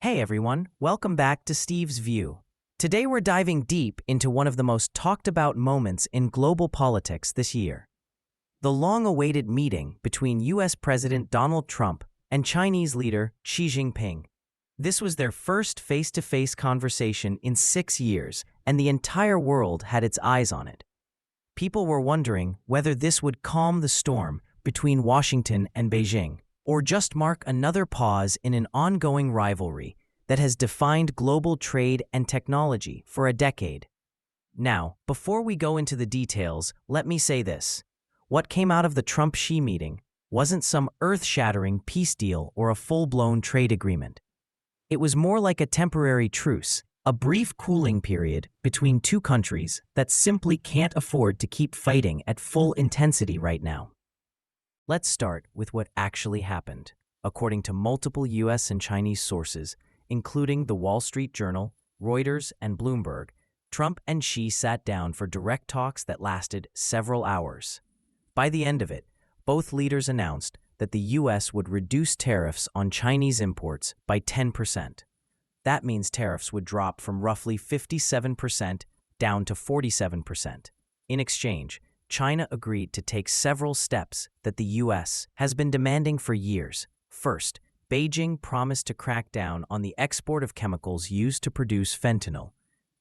Hey everyone, welcome back to Steve's View. Today we're diving deep into one of the most talked about moments in global politics this year. The long-awaited meeting between US President Donald Trump and Chinese leader Xi Jinping. This was their first face-to-face conversation in 6 years, and the entire world had its eyes on it. People were wondering whether this would calm the storm between Washington and Beijing, or just mark another pause in an ongoing rivalry that has defined global trade and technology for a decade. Now, before we go into the details, let me say this. What came out of the Trump-Xi meeting wasn't some earth-shattering peace deal or a full-blown trade agreement. It was more like a temporary truce, a brief cooling period between two countries that simply can't afford to keep fighting at full intensity right now. Let's start with what actually happened. According to multiple US and Chinese sources, including the Wall Street Journal, Reuters, and Bloomberg, Trump and Xi sat down for direct talks that lasted several hours. By the end of it, both leaders announced that the US would reduce tariffs on Chinese imports by 10%. That means tariffs would drop from roughly 57% down to 47%. In exchange, China agreed to take several steps that the US has been demanding for years. First, Beijing promised to crack down on the export of chemicals used to produce fentanyl,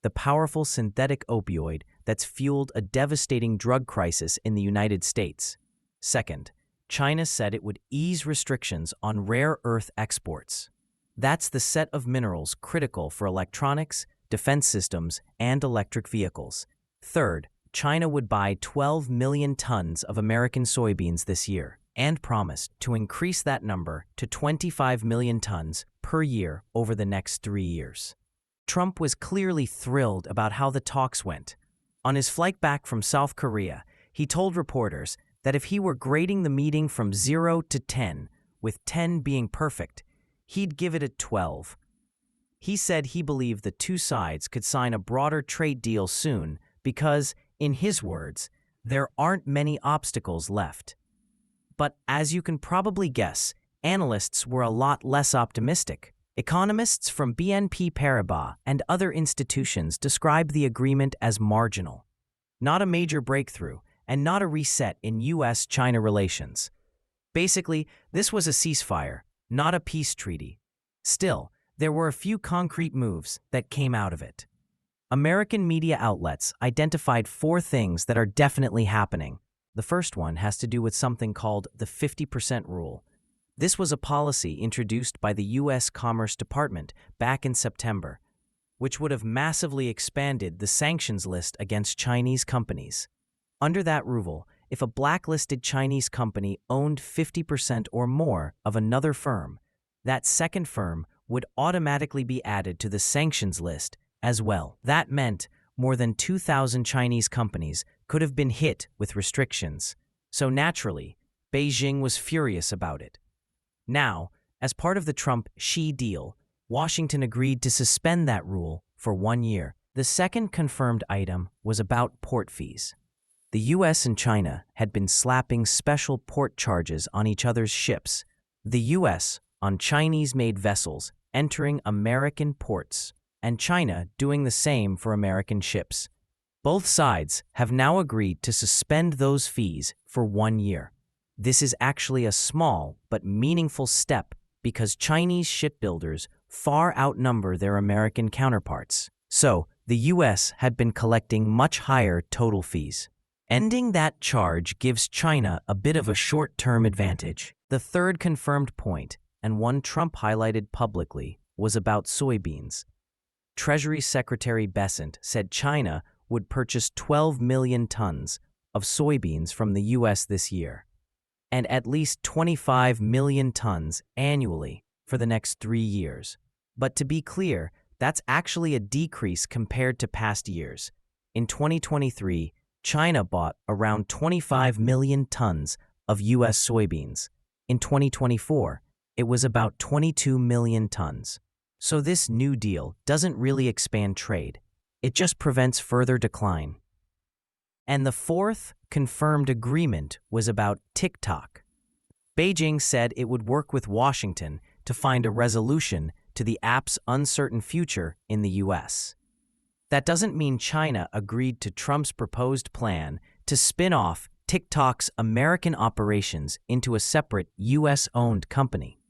the powerful synthetic opioid that's fueled a devastating drug crisis in the United States. Second, China said it would ease restrictions on rare earth exports. That's the set of minerals critical for electronics, defense systems, and electric vehicles. Third, China would buy 12 million tons of American soybeans this year and promised to increase that number to 25 million tons per year over the next 3 years. Trump was clearly thrilled about how the talks went. On his flight back from South Korea, he told reporters that if he were grading the meeting from 0 to 10, with 10 being perfect, he'd give it a 12. He said he believed the two sides could sign a broader trade deal soon because, in his words, there aren't many obstacles left. But as you can probably guess, analysts were a lot less optimistic. Economists from BNP Paribas and other institutions described the agreement as marginal, not a major breakthrough, and not a reset in US-China relations. Basically, this was a ceasefire, not a peace treaty. Still, there were a few concrete moves that came out of it. American media outlets identified 4 things that are definitely happening. The first one has to do with something called the 50% rule. This was a policy introduced by the U.S. Commerce Department back in September, which would have massively expanded the sanctions list against Chinese companies. Under that rule, if a blacklisted Chinese company owned 50% or more of another firm, that second firm would automatically be added to the sanctions list as well. That meant more than 2,000 Chinese companies could have been hit with restrictions. So naturally, Beijing was furious about it. Now, as part of the Trump-Xi deal, Washington agreed to suspend that rule for 1 year. The second confirmed item was about port fees. The US and China had been slapping special port charges on each other's ships, the US on Chinese-made vessels entering American ports, and China doing the same for American ships. Both sides have now agreed to suspend those fees for 1 year. This is actually a small but meaningful step because Chinese shipbuilders far outnumber their American counterparts. So, the US had been collecting much higher total fees. Ending that charge gives China a bit of a short-term advantage. The third confirmed point, and one Trump highlighted publicly, was about soybeans. Treasury Secretary Bessent said China would purchase 12 million tons of soybeans from the US this year, and at least 25 million tons annually for the next 3 years. But to be clear, that's actually a decrease compared to past years. In 2023, China bought around 25 million tons of US soybeans. In 2024, it was about 22 million tons. So this new deal doesn't really expand trade. It just prevents further decline. And the fourth confirmed agreement was about TikTok. Beijing said it would work with Washington to find a resolution to the app's uncertain future in the US. That doesn't mean China agreed to Trump's proposed plan to spin off TikTok's American operations into a separate US-owned company.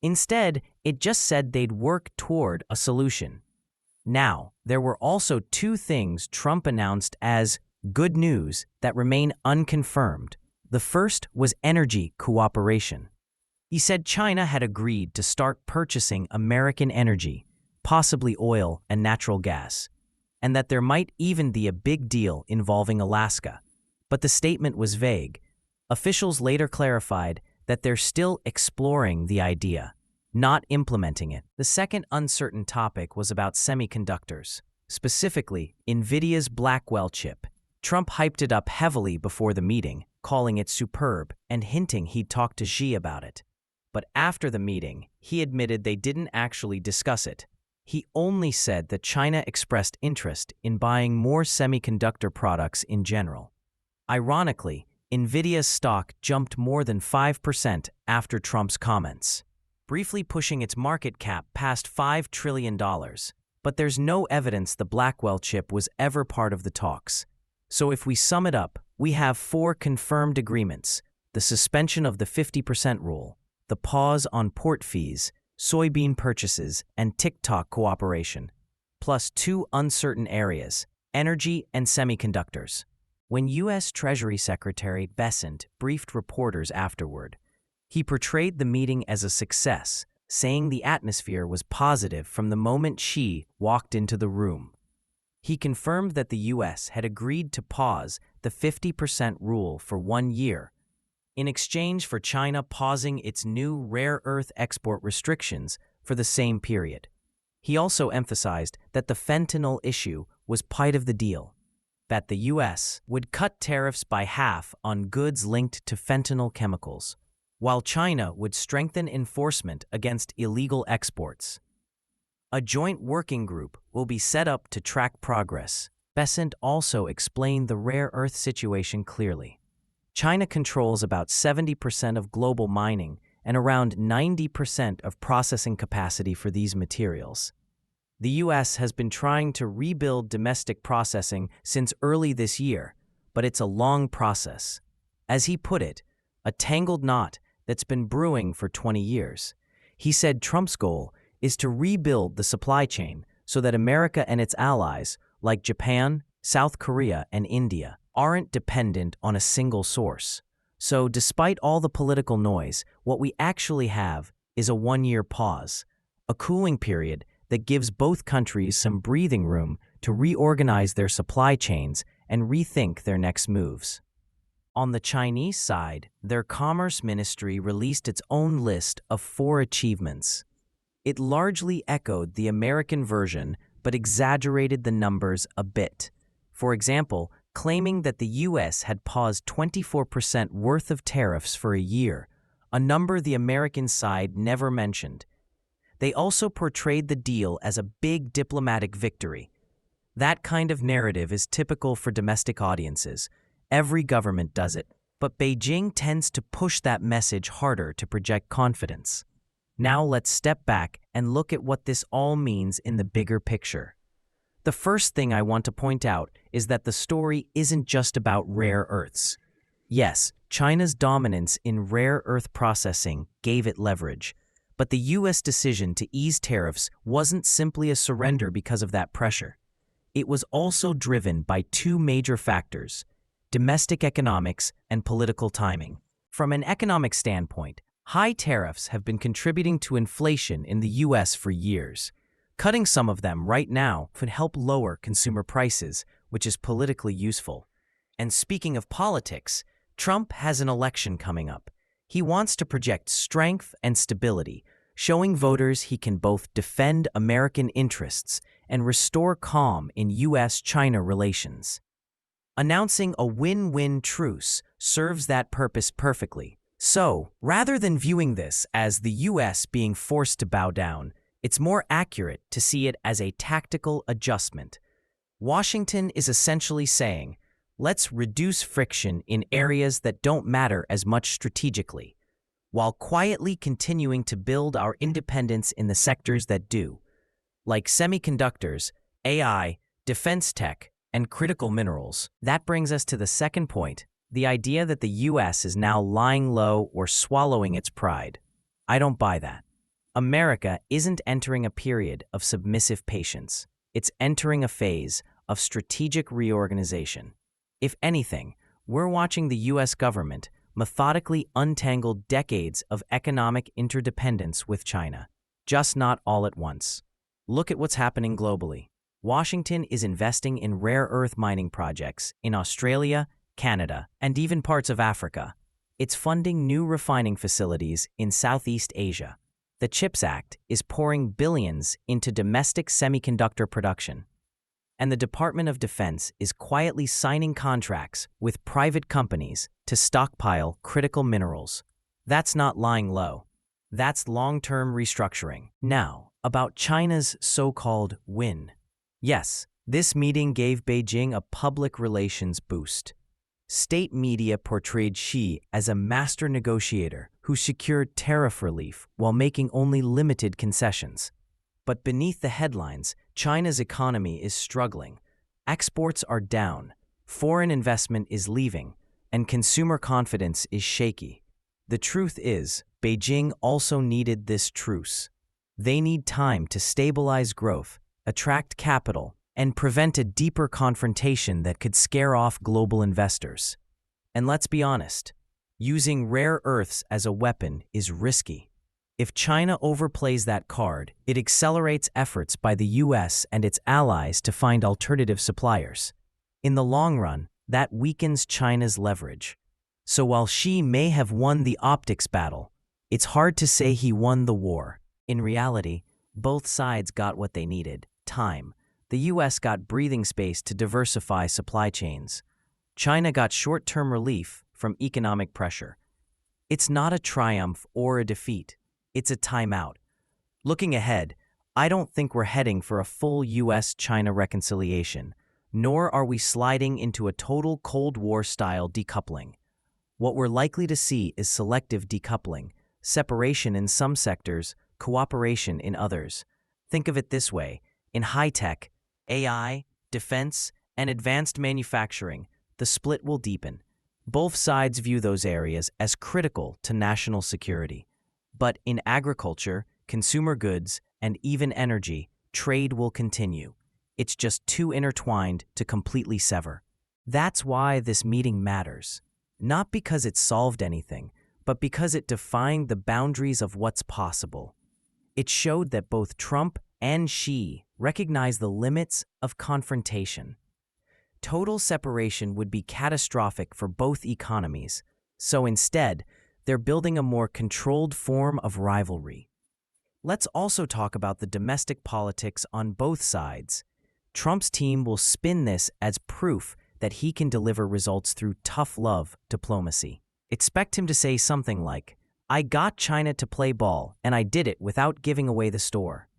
Instead, it just said they'd work toward a solution. Now, there were also two things Trump announced as good news that remain unconfirmed. The first was energy cooperation. He said China had agreed to start purchasing American energy, possibly oil and natural gas, and that there might even be a big deal involving Alaska. But the statement was vague. Officials later clarified that they're still exploring the idea, not implementing it. The second uncertain topic was about semiconductors, specifically NVIDIA's Blackwell chip. Trump hyped it up heavily before the meeting, calling it superb and hinting he'd talk to Xi about it. But after the meeting, he admitted they didn't actually discuss it. He only said that China expressed interest in buying more semiconductor products in general. Ironically, NVIDIA's stock jumped more than 5% after Trump's comments, briefly pushing its market cap past $5 trillion. But there's no evidence the Blackwell chip was ever part of the talks. So if we sum it up, we have 4 confirmed agreements: the suspension of the 50% rule, the pause on port fees, soybean purchases, and TikTok cooperation, plus 2 uncertain areas: energy and semiconductors. When U.S. Treasury Secretary Bessent briefed reporters afterward, he portrayed the meeting as a success, saying the atmosphere was positive from the moment Xi walked into the room. He confirmed that the U.S. had agreed to pause the 50% rule for 1 year, in exchange for China pausing its new rare earth export restrictions for the same period. He also emphasized that the fentanyl issue was part of the deal, that the U.S. would cut tariffs by half on goods linked to fentanyl chemicals, while China would strengthen enforcement against illegal exports. A joint working group will be set up to track progress. Bessent also explained the rare earth situation clearly. China controls about 70% of global mining and around 90% of processing capacity for these materials. The U.S. has been trying to rebuild domestic processing since early this year, but it's a long process. As he put it, a tangled knot that's been brewing for 20 years. He said Trump's goal is to rebuild the supply chain so that America and its allies, like Japan, South Korea, and India, aren't dependent on a single source. So despite all the political noise, what we actually have is a 1-year pause, a cooling period that gives both countries some breathing room to reorganize their supply chains and rethink their next moves. On the Chinese side, their Commerce Ministry released its own list of 4 achievements. It largely echoed the American version, but exaggerated the numbers a bit. For example, claiming that the U.S. had paused 24% worth of tariffs for a year, a number the American side never mentioned. They also portrayed the deal as a big diplomatic victory. That kind of narrative is typical for domestic audiences. Every government does it, but Beijing tends to push that message harder to project confidence. Now let's step back and look at what this all means in the bigger picture. The first thing I want to point out is that the story isn't just about rare earths. Yes, China's dominance in rare earth processing gave it leverage, but the U.S. decision to ease tariffs wasn't simply a surrender because of that pressure. It was also driven by 2 major factors: domestic economics and political timing. From an economic standpoint, high tariffs have been contributing to inflation in the U.S. for years. Cutting some of them right now could help lower consumer prices, which is politically useful. And speaking of politics, Trump has an election coming up. He wants to project strength and stability, showing voters he can both defend American interests and restore calm in U.S.-China relations. Announcing a win-win truce serves that purpose perfectly. So, rather than viewing this as the U.S. being forced to bow down, it's more accurate to see it as a tactical adjustment. Washington is essentially saying, let's reduce friction in areas that don't matter as much strategically. while quietly continuing to build our independence in the sectors that do, like semiconductors, AI, defense tech, and critical minerals. That brings us to the second point, the idea that the US is now lying low or swallowing its pride. I don't buy that. America isn't entering a period of submissive patience. It's entering a phase of strategic reorganization. If anything, we're watching the US government methodically untangle decades of economic interdependence with China, just not all at once. Look at what's happening globally. Washington is investing in rare earth mining projects in Australia, Canada, and even parts of Africa. It's funding new refining facilities in Southeast Asia. The CHIPS Act is pouring billions into domestic semiconductor production. And the Department of Defense is quietly signing contracts with private companies to stockpile critical minerals. That's not lying low. That's long-term restructuring. Now, about China's so-called win. Yes, this meeting gave Beijing a public relations boost. State media portrayed Xi as a master negotiator who secured tariff relief while making only limited concessions. But beneath the headlines, China's economy is struggling. Exports are down, foreign investment is leaving, and consumer confidence is shaky. The truth is, Beijing also needed this truce. They need time to stabilize growth, attract capital, and prevent a deeper confrontation that could scare off global investors. And let's be honest, using rare earths as a weapon is risky. If China overplays that card, it accelerates efforts by the US and its allies to find alternative suppliers. In the long run, that weakens China's leverage. So while Xi may have won the optics battle, it's hard to say he won the war. In reality, both sides got what they needed: time. The US got breathing space to diversify supply chains. China got short-term relief from economic pressure. It's not a triumph or a defeat. It's a timeout. Looking ahead, I don't think we're heading for a full US-China reconciliation, nor are we sliding into a total Cold War-style decoupling. What we're likely to see is selective decoupling, separation in some sectors, cooperation in others. Think of it this way: in high-tech, AI, defense, and advanced manufacturing, the split will deepen. Both sides view those areas as critical to national security. But in agriculture, consumer goods, and even energy, trade will continue. It's just too intertwined to completely sever. That's why this meeting matters. Not because it solved anything, but because it defined the boundaries of what's possible. It showed that both Trump and Xi recognize the limits of confrontation. Total separation would be catastrophic for both economies, so instead, they're building a more controlled form of rivalry. Let's also talk about the domestic politics on both sides. Trump's team will spin this as proof that he can deliver results through tough love diplomacy. Expect him to say something like, "I got China to play ball, and I did it without giving away the store."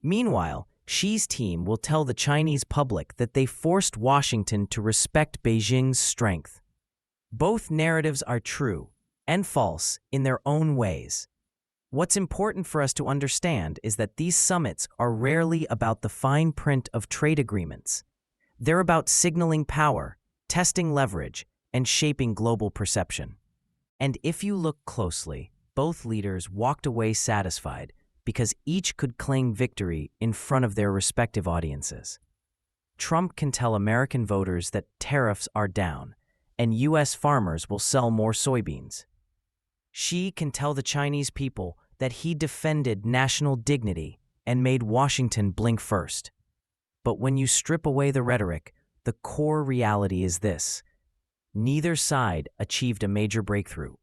Meanwhile, Xi's team will tell the Chinese public that they forced Washington to respect Beijing's strength. Both narratives are true and false in their own ways. What's important for us to understand is that these summits are rarely about the fine print of trade agreements. They're about signaling power, testing leverage, and shaping global perception. And if you look closely, both leaders walked away satisfied because each could claim victory in front of their respective audiences. Trump can tell American voters that tariffs are down, and US farmers will sell more soybeans. Xi can tell the Chinese people that he defended national dignity and made Washington blink first. But when you strip away the rhetoric, the core reality is this: neither side achieved a major breakthrough.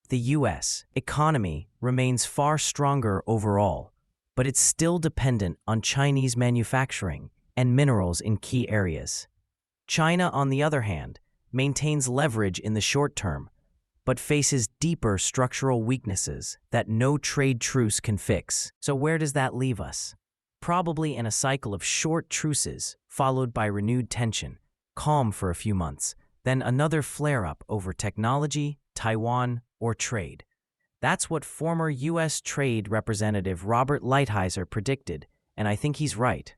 The US economy remains far stronger overall, but it's still dependent on Chinese manufacturing and minerals in key areas. China, on the other hand, maintains leverage in the short term, but faces deeper structural weaknesses that no trade truce can fix. So where does that leave us? Probably in a cycle of short truces, followed by renewed tension, calm for a few months, then another flare-up over technology, Taiwan, or trade. That's what former U.S. Trade Representative Robert Lighthizer predicted, and I think he's right.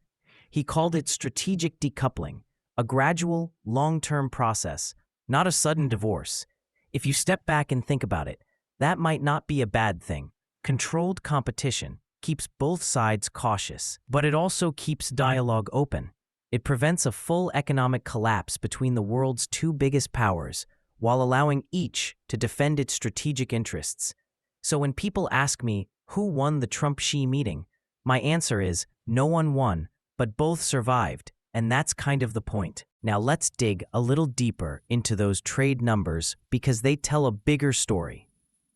He called it strategic decoupling, a gradual, long-term process, not a sudden divorce. If you step back and think about it, that might not be a bad thing. Controlled competition keeps both sides cautious, but it also keeps dialogue open. It prevents a full economic collapse between the world's two biggest powers, while allowing each to defend its strategic interests. So when people ask me, who won the Trump-Xi meeting, my answer is, no one won, but both survived, and that's kind of the point. Now let's dig a little deeper into those trade numbers because they tell a bigger story.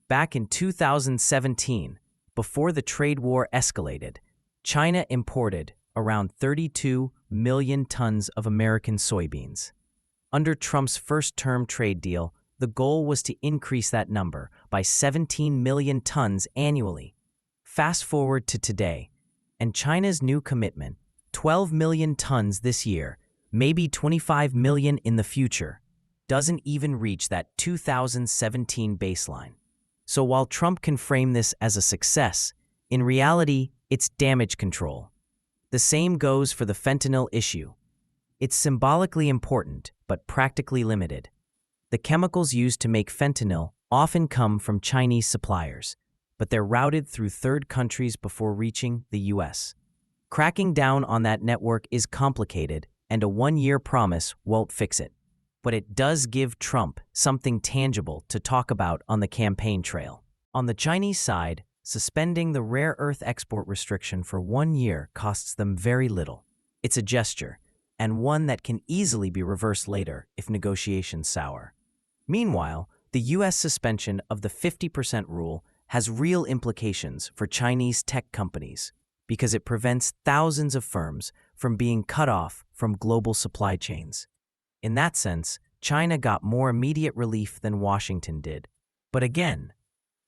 Back in 2017, before the trade war escalated, China imported around 32 million tons of American soybeans. Under Trump's first-term trade deal, the goal was to increase that number by 17 million tons annually. Fast forward to today, and China's new commitment, 12 million tons this year, maybe 25 million in the future, doesn't even reach that 2017 baseline. So while Trump can frame this as a success, in reality, it's damage control. The same goes for the fentanyl issue. It's symbolically important, but practically limited. The chemicals used to make fentanyl often come from Chinese suppliers, but they're routed through third countries before reaching the U.S. Cracking down on that network is complicated, and a one-year promise won't fix it. But it does give Trump something tangible to talk about on the campaign trail. On the Chinese side, suspending the rare earth export restriction for 1 year costs them very little. It's a gesture, and one that can easily be reversed later if negotiations sour. Meanwhile, the U.S. suspension of the 50% rule has real implications for Chinese tech companies because it prevents thousands of firms from being cut off from global supply chains. In that sense, China got more immediate relief than Washington did. But again,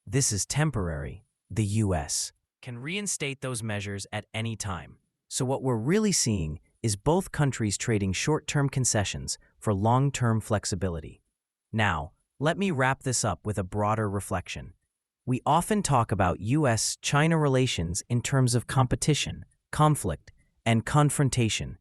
this is temporary. The U.S. can reinstate those measures at any time. So what we're really seeing is both countries trading short-term concessions for long-term flexibility. Now, let me wrap this up with a broader reflection. We often talk about U.S.-China relations in terms of competition, conflict, and confrontation.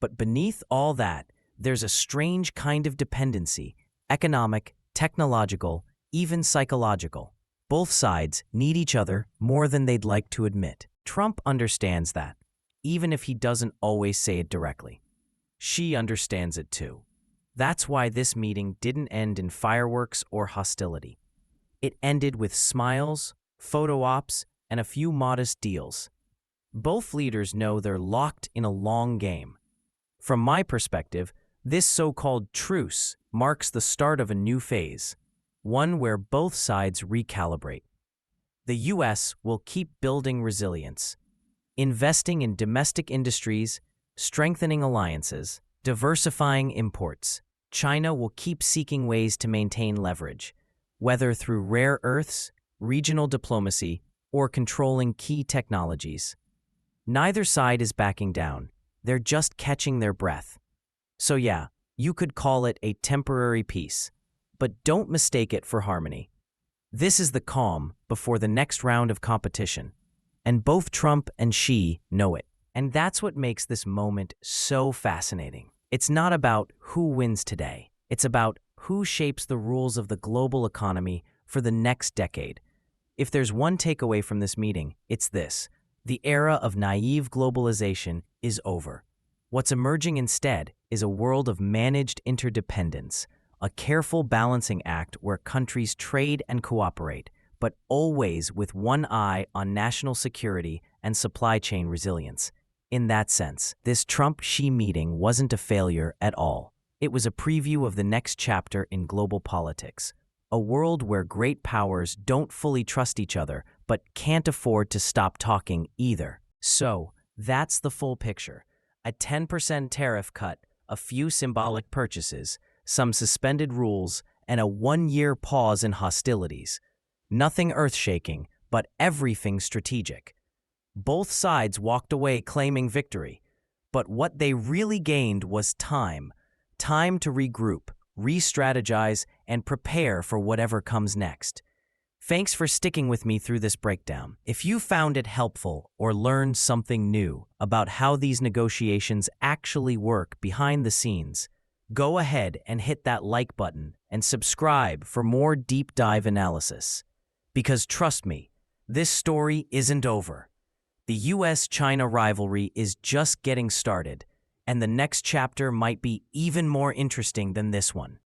But beneath all that, there's a strange kind of dependency, economic, technological, even psychological. Both sides need each other more than they'd like to admit. Trump understands that, even if he doesn't always say it directly. Xi understands it too. That's why this meeting didn't end in fireworks or hostility. It ended with smiles, photo ops, and a few modest deals. Both leaders know they're locked in a long game. From my perspective, this so-called truce marks the start of a new phase, one where both sides recalibrate. The U.S. will keep building resilience, investing in domestic industries, strengthening alliances, diversifying imports. China will keep seeking ways to maintain leverage, whether through rare earths, regional diplomacy, or controlling key technologies. Neither side is backing down. They're just catching their breath. So yeah, you could call it a temporary peace, but don't mistake it for harmony. This is the calm before the next round of competition, and both Trump and Xi know it. And that's what makes this moment so fascinating. It's not about who wins today. It's about who shapes the rules of the global economy for the next decade. If there's one takeaway from this meeting, it's this: the era of naive globalization is over. What's emerging instead is a world of managed interdependence, a careful balancing act where countries trade and cooperate, but always with one eye on national security and supply chain resilience. In that sense, this Trump-Xi meeting wasn't a failure at all. It was a preview of the next chapter in global politics, a world where great powers don't fully trust each other, but can't afford to stop talking either. So, that's the full picture. A 10% tariff cut, a few symbolic purchases, some suspended rules, and a one-year pause in hostilities. Nothing earth-shaking, but everything strategic. Both sides walked away claiming victory, but what they really gained was time. Time to regroup, re-strategize, and prepare for whatever comes next. Thanks for sticking with me through this breakdown. If you found it helpful or learned something new about how these negotiations actually work behind the scenes, go ahead and hit that like button and subscribe for more deep dive analysis. Because trust me, this story isn't over. The US-China rivalry is just getting started, and the next chapter might be even more interesting than this one.